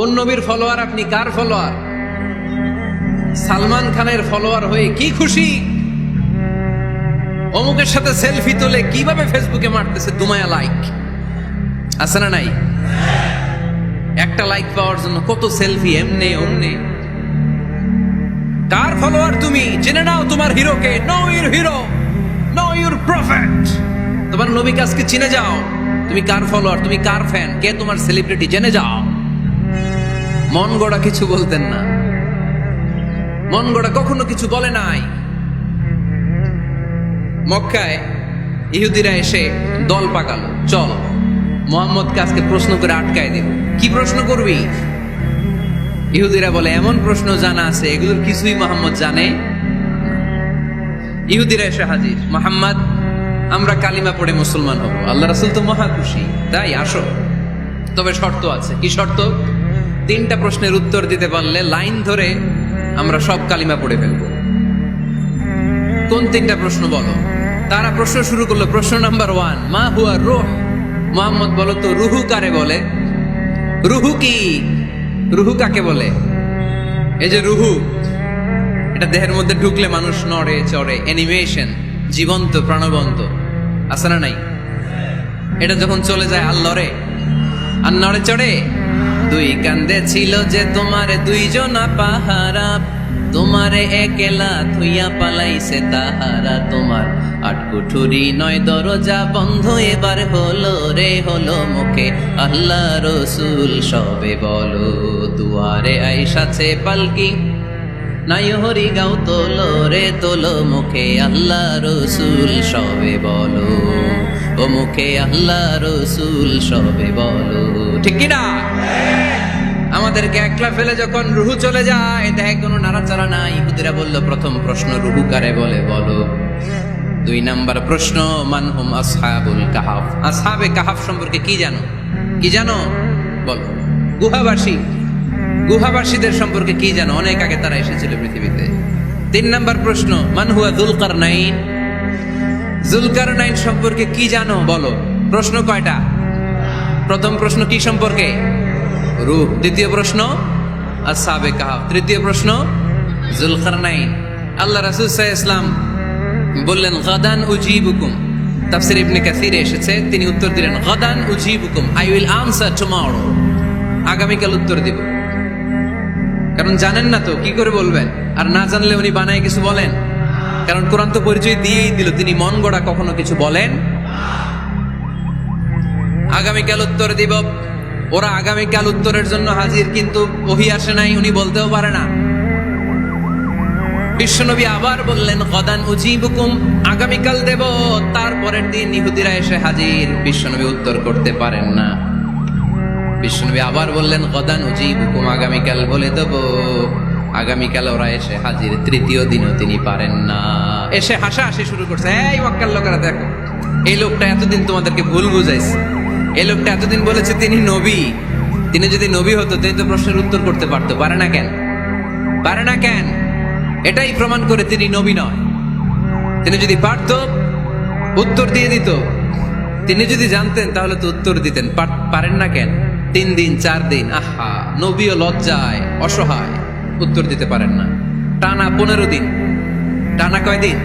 কোন নবীর ফলোয়ার আপনি? কার ফলোয়ার? সালমান খানের ফলোয়ার হয়ে কি খুশি? অমুকের সাথে সেলফি তুলে কিভাবে ফেসবুকে মারতেছে দুমায়া লাইক, আছে না নাই? একটা লাইক পাওয়ার জন্য কত সেলফি, এমনে ওমনে। কার ফলোয়ার তুমি? জেনে নাও তোমার হিরোকে। Know your hero, know your prophet. তোমার নবীকে আজকে চিনে যাও। তুমি কার ফলোয়ার, তুমি কার ফ্যান, কে তোমার সেলিব্রিটি, জেনে যাও। মন গড়া কিছু বলতেন না, মন গড়া কখনো কিছু বলে নাই। মক্কায় ইহুদিরা এসে দল পাকালো, চল মুহাম্মদকে আজকে প্রশ্ন করে আটকায় দিব। কি প্রশ্ন করবি? ইহুদিরা বলে এমন প্রশ্ন জানা আছে এগুলোর কিছুই মুহাম্মদ জানে। ইহুদিরা এসে হাজির, মুহাম্মদ আমরা কালিমা পড়ে মুসলমান হব। আল্লাহ রাসূল তো মহা খুশি, তাই আসো, তবে শর্ত আছে। কি শর্ত? 3টা প্রশ্নের উত্তর দিতে পারলে লাইন ধরে আমরা সব কালিমা পড়ে ফেলবো। কোন 3টা প্রশ্ন বলো? তারা প্রশ্ন শুরু করলো। প্রশ্ন নাম্বার 1, মা হুয়া রূহ। মুহাম্মদ বলো তো রুহু কারে বলে? রুহু কি? রুহু কাকে বলে? এই যে রুহু, এটা দেহের মধ্যে ঢুকলে মানুষ নড়ে চড়ে, অ্যানিমেশন, জীবন্ত প্রাণবন্ত, আছে না নাই? এটা যখন চলে যায় আর লড়ে আর নড়ে চড়ে। 2 কান্দে ছিল যে তোমারে 2 জনা পাহারা, তোমারে একলা থুইয়া পালাইছে তাহারা। তোমার 8 কুঠুরি 9 দরজা বন্ধ এবার হলো রে, হলো মুখে আল্লাহ রসুল সবে বলো। দুয়ারে আইসাছে পালকি, নাই হরি গাও তোলো রে তোলো, মুখে আল্লাহ রসুল সবে বলো। ও মুখে আল্লাহ রসুল সবে বলো। ঠিক কিনা? আমাদেরকে একলা ফেলে যখন রুহু চলে যায়, দেখে কোনো নাড়াচাড়া নাই। ইহুদিরা বললো প্রথম প্রশ্ন রুহু কারে বলে বলো। 2 নাম্বার প্রশ্ন, মানহুম আসহাবুল কাহাফ। আসহাবে কাহাফ সম্পর্কে কি জানো? কি জানো বলো। গুহাবাসী, গুহাবাসীদের সম্পর্কে কি জানো? অনেক আগে তারা এসেছিল পৃথিবীতে। 3 নাম্বার প্রশ্ন, মান হুয়া যুলকারনাইন। যুলকারনাইন সম্পর্কে কি জানো বলো। প্রশ্ন কয়টা? প্রথম প্রশ্ন কি সম্পর্কে? রূহ। দ্বিতীয় প্রশ্ন আসহাবে কাহাফ। তৃতীয় প্রশ্ন যুলকারনাইন। আল্লাহ রাসূল সাল্লাল্লাহু আলাইহি ওয়াসাল্লাম বললেন গাদান উজিবুকুম। তাফসীর ইবনে কাসিরে এসেছে, তিনি উত্তর দিলেন গাদান উজিবুকুম, আই উইল আনসার টুমরো। আগামীকাল উত্তর দিব। কারণ জানেন না তো কি করে বলবেন, আর না জানলে উনি বানায় কিছু বলেন। কারণ কোরআন তো পরিচয় দিয়েই দিল, তিনি মন গড়া কখনো কিছু বলেন। আগামীকাল উত্তর দিব। ওরা আগামীকাল উত্তরের জন্য হাজির, কিন্তু ওহী আসে নাই, উনি বলতেও পারে না। বিশ্বনবী আবার বললেন গদান উজিবুকুম, আগামীকাল দেব। তারপরের দিন ইহুদিরা এসে হাজির, বিশ্বনবী উত্তর করতে পারেন না। বিশ্বনবী আবার বললেন গদান উজিবুকুম, আগামীকাল বলে দেব। আগামীকাল ওরা এসে হাজির, তৃতীয় দিনও তিনি পারেন না। এসে হাসাহাসি শুরু করছে, এই মক্কার লোকেরা দেখো, এই লোকটা এতদিন তোমাদেরকে ভুল বুঝাইছে। এই লোকটা এতদিন বলেছে তিনি নবী। তিনি যদি নবী হতো তিনি তো প্রশ্নের উত্তর করতে পারতো, পারে না কেন? পারে না কেন? এটাই প্রমাণ করে তিনি নবী নয়। তিনি যদি পারত উত্তর দিয়ে দিত। তিনি যদি জানতেন তাহলে তো উত্তর দিতেন। পারেন না কেন? 3 দিন 4 দিন, আহা, নবীও লজ্জায় অসহায়, উত্তর দিতে পারেন না। টানা 15 দিন। টানা কয় দিন?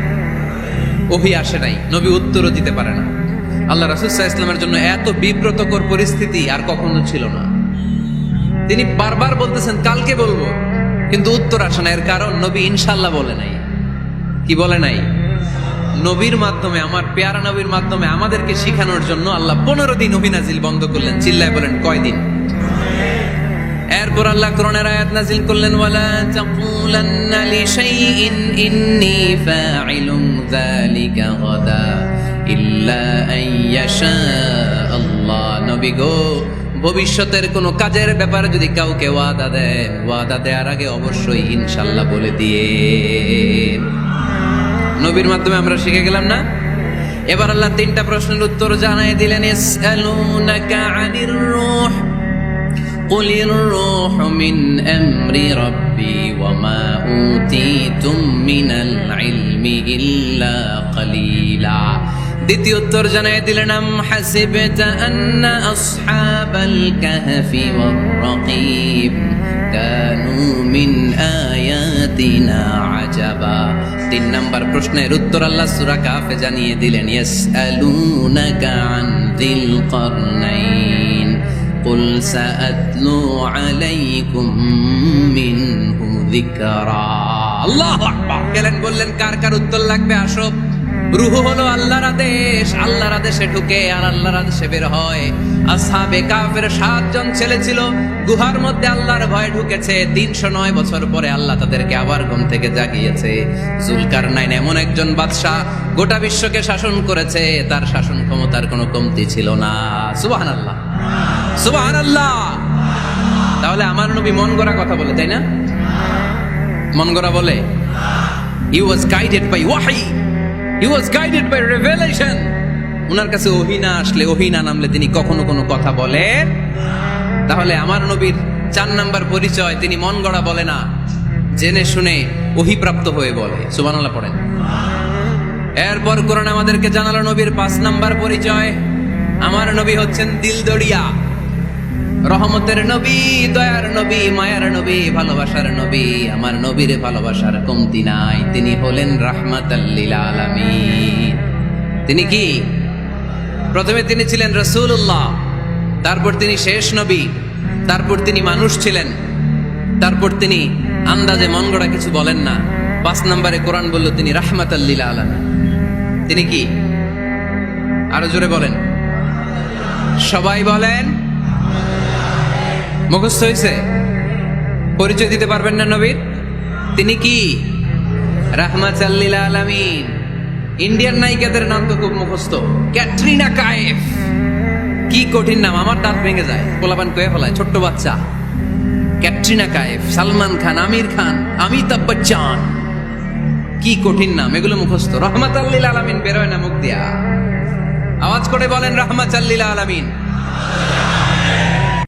ওহী আসে নাই, নবী উত্তরও দিতে পারে না। আল্লাহ রাসূল সাল্লাল্লাহু আলাইহি ওয়াসাল্লামের জন্য এত বিব্রতকর পরিস্থিতি আর কখনো ছিল না। তিনি বারবার বলতেছেন কালকে বলবো, কিন্তু উত্তর আসে না। এর কারণ নবী ইনশাআল্লাহ বলে নাই। কি বলে নাই? নবীর মাধ্যমে, আমার পেয়ারা নবীর মাধ্যমে আমাদেরকে শিখানোর জন্য আল্লাহ 15 দিন ওহী নাজিল বন্ধ করলেন। চিল্লায় বলেন কয়দিন? এরপর আল্লাহ কোরআনের আয়াত নাজিল করলেন, ওয়ালা তাকুলান্না লিশাইইন ইন্নী ফাইলুন যালিকা গাদা ইল্লা আইয়াশা আল্লাহ। নবী গো, ভবিষ্যতের কোন কাজের ব্যাপারে যদি কাউকে ওয়াদা দেন, ওয়াদা দেওয়ার আগে অবশ্যই ইনশাআল্লাহ বলে দিয়ে। নবীর মাধ্যমে আমরা শিখে গেলাম না? এবার আল্লাহ 3টা প্রশ্নের উত্তর জানাই দিলেন। ইয়াসআলুনাকা আনির রূহ কুলির রূহু মিন আমরি রাব্বি ওয়া মা উতীতুম মিনাল ইলমি ইল্লা কালিলা। দ্বিতীয় উত্তর জানাই দিলেন আম হাসিবতা আন্না আসহাবাল কাহফি ওয়ার রাকিব কানু মিন আয়াতিনা আজাবা। 3 নাম্বার প্রশ্নের উত্তর আল্লাহ সূরা কাহফে জানিয়ে দিলেন ইয়াসআলুনাকা আন যিল কারনাইন কুল সাআতলু আলাইকুম মিনহু যিকরা। আল্লাহু আকবার। গেলেন বললেন কার কার উত্তর লাগবে আসো। রূহ হলো আল্লাহর আদেশ, আল্লাহর আদেশে ঢুকে আর আল্লাহর আদেশে বের হয়। আসহাবে কাফের 7 জন ছেলে ছিল, গুহার মধ্যে আল্লাহর ভয়ে ঢুকেছে। 309 বছর পরে আল্লাহ তাদেরকে আবার ঘুম থেকে জাগিয়েছে। জুলকারনাইন এমন একজন বাদশা, গোটা বিশ্বকে শাসন করেছে, তার শাসন ক্ষমতার কোনো কমতি ছিল না। সুবহানাল্লাহ, সুবহানাল্লাহ। তাহলে আমার নবী মন গড়া কথা বলে, তাই না? মন গড়া বলে? He was guided by wahi. He was guided by revelation. উনার কাছে ওহী না আসলে, ওহী না নামলে তিনি কখনো কোনো কথা বলেন। তাহলে আমার নবীর 4 নাম্বার পরিচয়, তিনি মন গড়া বলে না, জেনে শুনে ওহী প্রাপ্ত হয়ে বলে। সুবহানাল্লাহ পড়েন। এরপর কোরআন আমাদেরকে জানালো নবীর 5 নাম্বার পরিচয়, আমার নবী হচ্ছেন দিলদরিয়া, রহমতের নবী, দয়ার নবী, মায়ার নবী, ভালোবাসার নবী। আমার নবীর ভালোবাসার কমতি নাই। তিনি হলেন রাহমাতাল লিল আলামিন। তিনি কি? প্রথমে তিনি ছিলেন রাসূলুল্লাহ, তারপর তিনি শেষ নবী, তারপর তিনি মানুষ ছিলেন, তারপর তিনি আন্দাজে মন গড়া কিছু বলেন না। 5 নম্বরে কোরআন বলল তিনি রাহমাতাল লিল আলামিন। তিনি কি? আরো জোরে বলেন, সবাই বলেন। মুখস্থ হয়েছে? পরিচয় দিতে পারবেন না নবীর? তিনি কি? রাহমাতাল লিল আলামিন। ইন্ডিয়ান নায়িকাদের নাম তো খুব মুখস্থ। ক্যাটরিনা কাইফ, কি কঠিন নাম, আমার দাঁত ভেঙে যায়। পোলাপান কয়ে ফেলায়, ছোট্ট বাচ্চা। ক্যাটরিনা কাইফ, সালমান খান, আমির খান, অমিতাভ বচ্চন, কি কঠিন নাম, এগুলো মুখস্থ। রাহমাতাল লিল আলামিন বেরোয় না মুখ দিয়া। আওয়াজ করে বলেন রাহমাতাল লিল আলামিন।